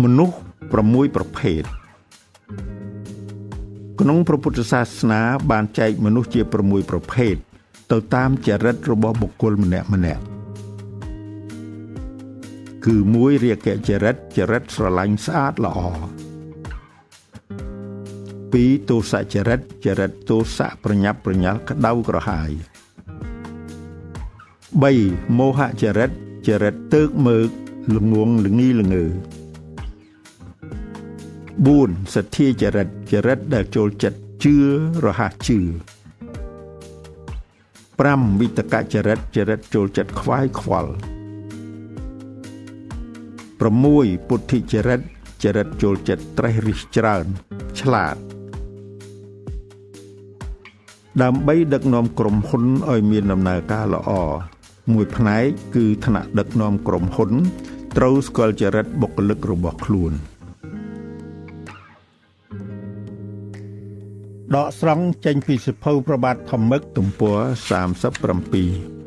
មនុស្ស6ប្រភេទក្នុងព្រះពុទ្ធសាសនាបានចែកមនុស្សជា6ប្រភេទទៅតាមចរិតរបស់បុគ្គលម្នាក់ៗគឺ1រាគៈចរិតស្រឡាញ់ស្អាតល្អ2ទោសៈចរិតទោសៈប្រញាប់ប្រញាល់ក្តៅក្រហាយ3មោហៈចរិតទើកមើកល្ងងល្ងីល្ងើ4សទ្ធាចរិតដែលចូលចិត្តជឿរហ័សជឿ5វិតកចរិតចូលចិត្តខ្វាយខ្វល់6ពុទ្ធិចរិតចូលចិត្តត្រេះរិះច្រើនឆ្លាតដើម្បីដឹកនាំក្រុមហ៊ុនឲ្យមានដំណើរការល្អមួយផ្នែកគឺថ្នាក់ដឹកនាំក្រុមហ៊ុនត្រូវស្គាល់ចរិតបុគ្គលិករបស់ខ្លួនដកស្រង់ចេញពីសៀវភៅប្របាទធម្មឹកទំព័រ37